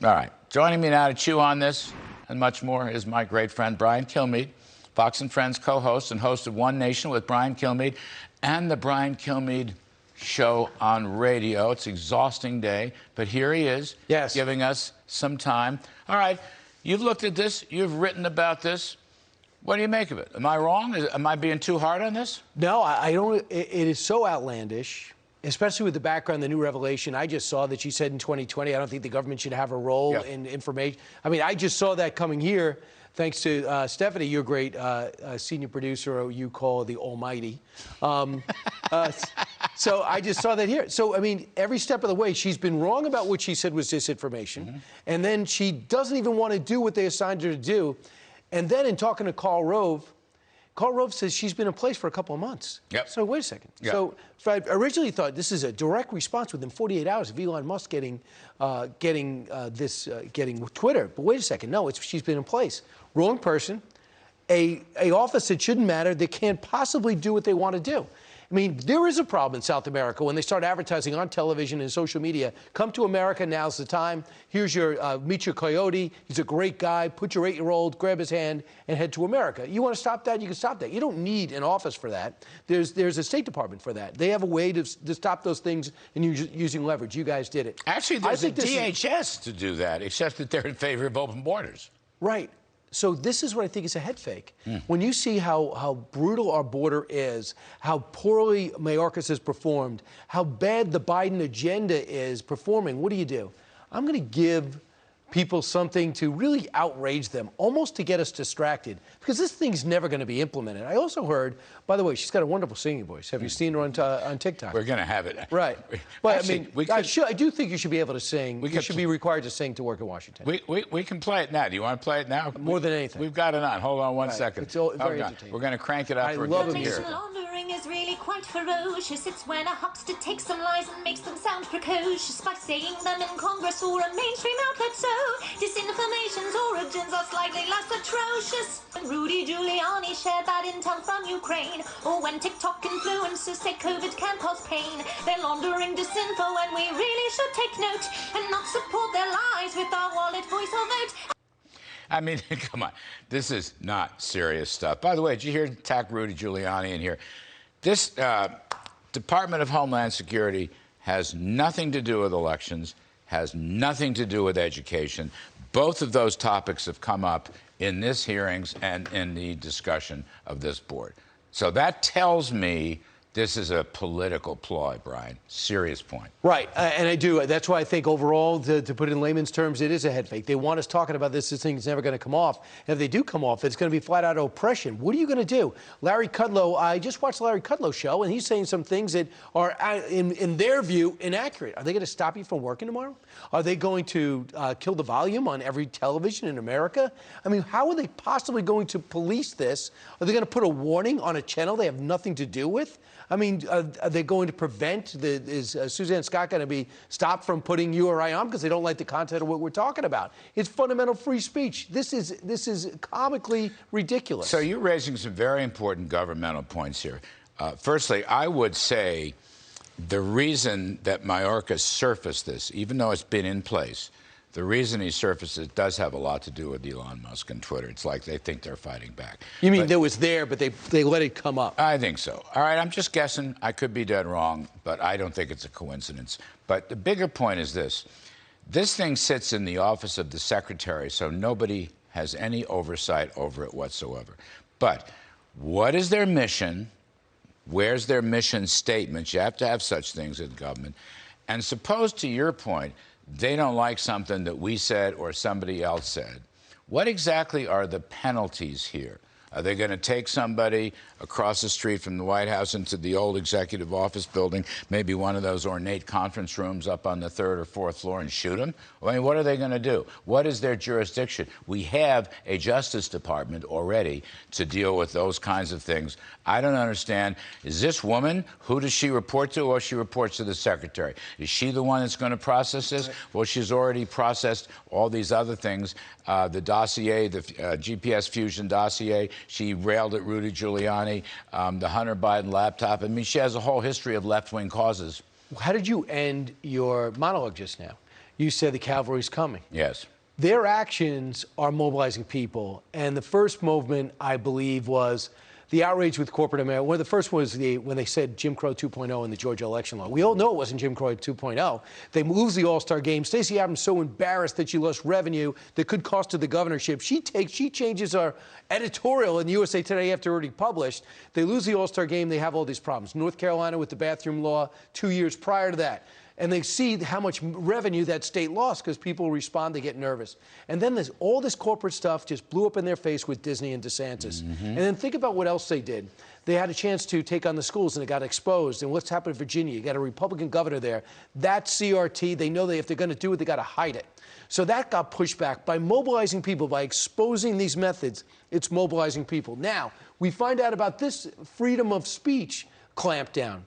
All right. Joining me now to chew on this and much more is my great friend, Brian Kilmeade, Fox & Friends co-host and host of One Nation with Brian Kilmeade and the Brian Kilmeade Show on radio. It's an exhausting day, but here he is, giving us some time. All right. You've looked at this. You've written about this. What do you make of it? Am I wrong? Am I being too hard on this? No, I don't. It is so outlandish, especially with the background, the new revelation. I just saw that she said in 2020, I don't think the government should have a role in information. I mean, I just saw that coming here, thanks to Stephanie, your great senior producer, or you call the Almighty. So I just saw that here. So, I mean, every step of the way, she's been wrong about what she said was disinformation. And then she doesn't even want to do what they assigned her to do. And then in talking to Karl Rove says she's been in place for a couple of months. So wait a second. So I originally thought this is a direct response within 48 hours of Elon Musk getting Twitter. But wait a second. No, she's been in place. Wrong person. A office that shouldn't matter. They can't possibly do what they want to do. I mean, there is a problem in South America when they start advertising on television and social media. Come to America, now's the time. Here's your, meet your coyote. He's a great guy. Put your 8-year-old, grab his hand, and head to America. You want to stop that? You can stop that. You don't need an office for that. There's a State Department for that. They have a way to stop those things and using leverage. You guys did it. Actually, there's a DHS to do that, except that they're in favor of open borders. Right. So this is what I think is a head fake. When you see how brutal our border is, how poorly Mayorkas has performed, how bad the Biden agenda is performing, what do? I'm going to give people something to really outrage them, almost to get us distracted, because this thing's never going to be implemented. I also heard, by the way, she's got a wonderful singing voice. Have you seen her on TikTok? We're going to have it. Right. But actually, I mean, I do think you should be able to sing. You should be required to sing to work in Washington. We can play it now. Do you want to play it now? More than anything. We've got it on. Hold on one second. It's all very entertaining. We're going to crank it up. I love it here. Laundering is really quite ferocious. It's when a huckster takes some lies and makes them sound precocious by saying them in Congress or a mainstream outlet. So disinformation's origins are slightly less atrocious. When Rudy Giuliani shared that intel from Ukraine, or when TikTok influencers say COVID can cause pain, they're laundering disinfo, and we really should take note and not support their lies with our wallet, voice, or vote. I mean, come on. This is not serious stuff. By the way, did you hear attack Rudy Giuliani in here? This Department of Homeland Security has nothing to do with elections, has nothing to do with education. Both of those topics have come up in this hearings and in the discussion of this board. So that tells me this is a political ploy, Brian. Serious point. Right, and I do. That's why I think overall, to put it in layman's terms, it is a head fake. They want us talking about this. This thing's never going to come off. And if they do come off, it's going to be flat-out oppression. What are you going to do? Larry Kudlow, I just watched the Larry Kudlow show, and he's saying some things that are, in their view, inaccurate. Are they going to stop you from working tomorrow? Are they going to kill the volume on every television in America? I mean, how are they possibly going to police this? Are they going to put a warning on a channel they have nothing to do with? I mean, are they going to prevent, is Suzanne Scott going to be stopped from putting you or I on because they don't like the content of what we're talking about? It's fundamental free speech. This is comically ridiculous. So you're raising some very important governmental points here. Firstly, I would say the reason that Mayorkas surfaced this, even though it's been in place, the reason he surfaced it does have a lot to do with Elon Musk and Twitter. It's like they think they're fighting back. You mean there was there, but they let it come up? I think so. All right, I'm just guessing. I could be dead wrong, but I don't think it's a coincidence. But the bigger point is this. This thing sits in the office of the secretary, so nobody has any oversight over it whatsoever. But what is their mission? Where's their mission statement? You have to have such things in government. And suppose, to your point, they don't like something that we said or somebody else said. What exactly are the penalties here? Are they going to take somebody across the street from the White House into the old executive office building, maybe one of those ornate conference rooms up on the 3rd or 4th floor, and shoot them? I mean, what are they going to do? What is their jurisdiction? We have a Justice Department already to deal with those kinds of things. I don't understand. Is this woman, who does she report to, or she reports to the secretary? Is she the one that's going to process this? Well, she's already processed all these other things. The dossier, the GPS fusion dossier, she railed at Rudy Giuliani, the Hunter Biden laptop. I mean, she has a whole history of left-wing causes. How did you end your monologue just now? you said the cavalry's coming. Yes. Their actions are mobilizing people. And the first movement, I believe, was the outrage with corporate America. One of the first was when they said Jim Crow 2.0 in the Georgia election law. We all know it wasn't Jim Crow 2.0. They lose the All-Star game. Stacey Abrams so embarrassed that she lost revenue that could cost her the governorship. She changes our editorial in USA Today after already published. They lose the All-Star game. They have all these problems. North Carolina with the bathroom law 2 years prior to that. And they see how much revenue that state lost because people respond, they get nervous. And then there's all this corporate stuff just blew up in their face with Disney and DeSantis. And then think about what else they did. They had a chance to take on the schools and it got exposed. And what's happened in Virginia? You got a Republican governor there. That CRT, they know that if they're going to do it, they got to hide it. So that got pushed back by mobilizing people, by exposing these methods. It's mobilizing people. Now, we find out about this freedom of speech clampdown.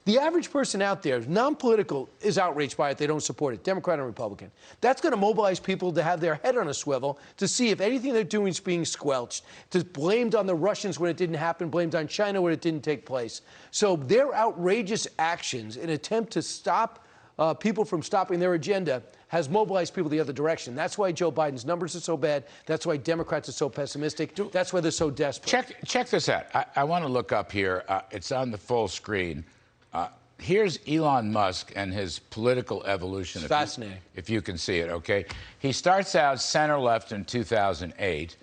The average person out there, non-political, is outraged by it. They don't support it, Democrat and Republican. That's going to mobilize people to have their head on a swivel to see if anything they're doing is being squelched, to blamed on the Russians when it didn't happen, blamed on China when it didn't take place. So their outrageous actions in an attempt to stop people from stopping their agenda has mobilized people the other direction. That's why Joe Biden's numbers are so bad. That's why Democrats are so pessimistic. That's why they're so desperate. Check this out. I want to look up here. It's on the full screen. Here's Elon Musk and his political evolution. Fascinating. If you can see it, okay? He starts out center-left in 2008.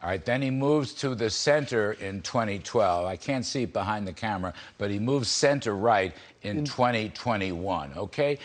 All right, then he moves to the center in 2012. I can't see it behind the camera, but he moves center-right in 2021, okay?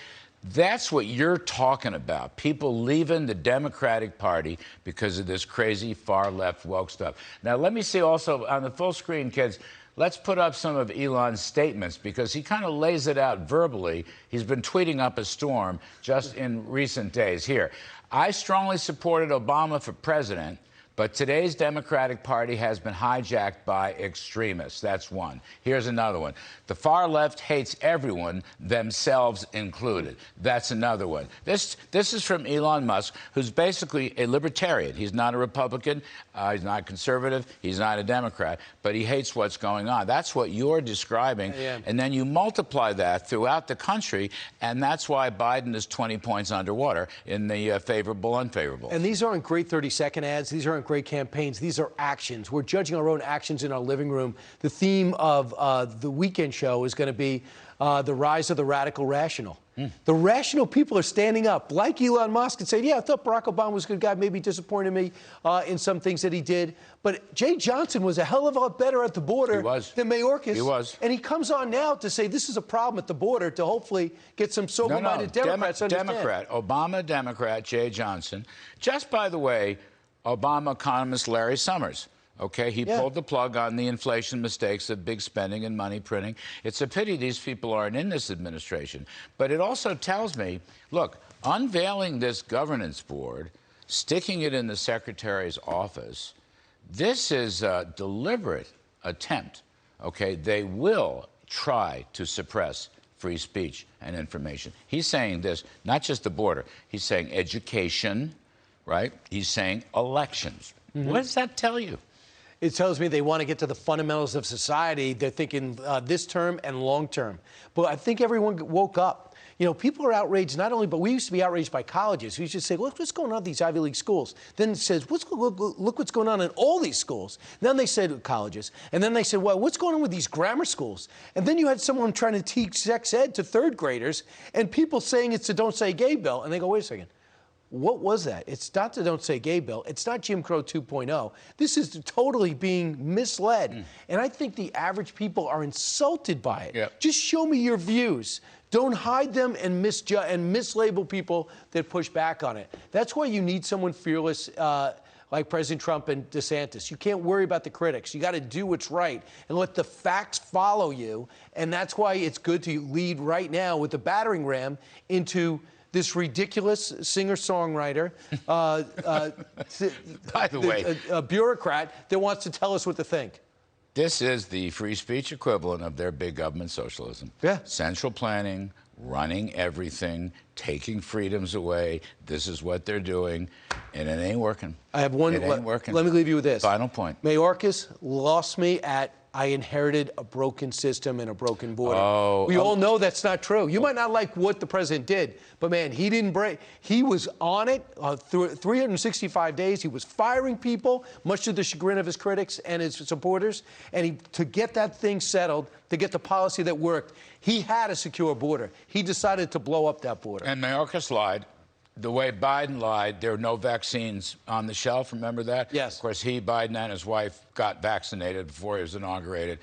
That's what you're talking about. People leaving the Democratic Party because of this crazy far-left woke stuff. Now, let me see also on the full screen, kids. Let's put up some of Elon's statements because he kind of lays it out verbally. He's been tweeting up a storm just in recent days. Here, I strongly supported Obama for president, but today's Democratic Party has been hijacked by extremists. That's one. Here's another one. The far left hates everyone, themselves included. That's another one. This is from Elon Musk, who's basically a libertarian. He's not a Republican. He's not conservative. He's not a Democrat. But he hates what's going on. That's what you're describing. And then you multiply that throughout the country, and that's why Biden is 20 points underwater in the favorable, unfavorable. And these aren't great 30-second ads. These aren't great campaigns. These are actions. We're judging our own actions in our living room. The theme of the weekend show is going to be the rise of the radical rational. The rational people are standing up, like Elon Musk, and saying, yeah, I thought Barack Obama was a good guy, maybe disappointed me in some things that he did. But Jay Johnson was a hell of a lot better at the border than Mayorkas. He was. And he comes on now to say this is a problem at the border to hopefully get some sober-minded Democrats to understand. Democrat. Obama, Democrat, Jay Johnson. Just by the way, Obama economist Larry Summers. Okay, he pulled the plug on the inflation mistakes of big spending and money printing. It's a pity these people aren't in this administration. But it also tells me, look, unveiling this governance board, sticking it in the secretary's office, this is a deliberate attempt. Okay, they will try to suppress free speech and information. He's saying this, not just the border. He's saying education, right? He's saying elections. What does that tell you? It tells me they want to get to the fundamentals of society. They're thinking this term and long term. But I think everyone woke up. You know, people are outraged not only, but we used to be outraged by colleges. We used to say, look what's going on at these Ivy League schools. Then it says, look what's going on in all these schools. Then they said colleges. And then they said, well, what's going on with these grammar schools? And then you had someone trying to teach sex ed to third graders and people saying it's a don't say gay bill. And they go, wait a second. What was that? It's not the Don't Say Gay bill. It's not Jim Crow 2.0. This is totally being misled. And I think the average people are insulted by it. Just show me your views. Don't hide them and mislabel people that push back on it. That's why you need someone fearless like President Trump and DeSantis. You can't worry about the critics. You got to do what's right and let the facts follow you. And that's why it's good to lead right now with the battering ram into this ridiculous singer-songwriter, by the way, a bureaucrat that wants to tell us what to think. This is the free speech equivalent of their big government socialism. Central planning, running everything, taking freedoms away. This is what they're doing, and it ain't working. I have one. It ain't working. Let me leave you with this. Final point. Mayorkas lost me at I inherited a broken system and a broken border. Oh, we all know that's not true. You might not like what the president did, but man, he didn't break. He was on it through 365 days. He was firing people, much to the chagrin of his critics and his supporters. And to get that thing settled, to get the policy that worked, he had a secure border. He decided to blow up that border. And Mayorkas lied. The way Biden lied, there were no vaccines on the shelf. Remember that? Yes. Of course, Biden and his wife got vaccinated before he was inaugurated.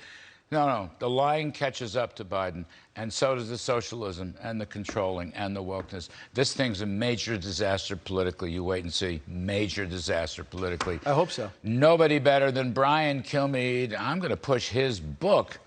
No. The lying catches up to Biden, and so does the socialism and the controlling and the wokeness. This thing's a major disaster politically. You wait and see. Major disaster politically. I hope so. Nobody better than Brian Kilmeade. I'm going to push his book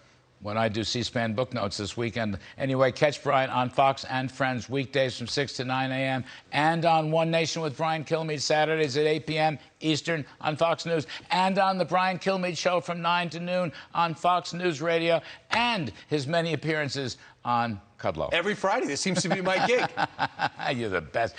when I do C-SPAN book notes this weekend. Anyway, catch Brian on Fox and Friends weekdays from 6 to 9 a.m. and on One Nation with Brian Kilmeade Saturdays at 8 p.m. Eastern on Fox News, and on the Brian Kilmeade Show from 9 to noon on Fox News Radio, and his many appearances on Kudlow. Every Friday. This seems to be my gig. You're the best.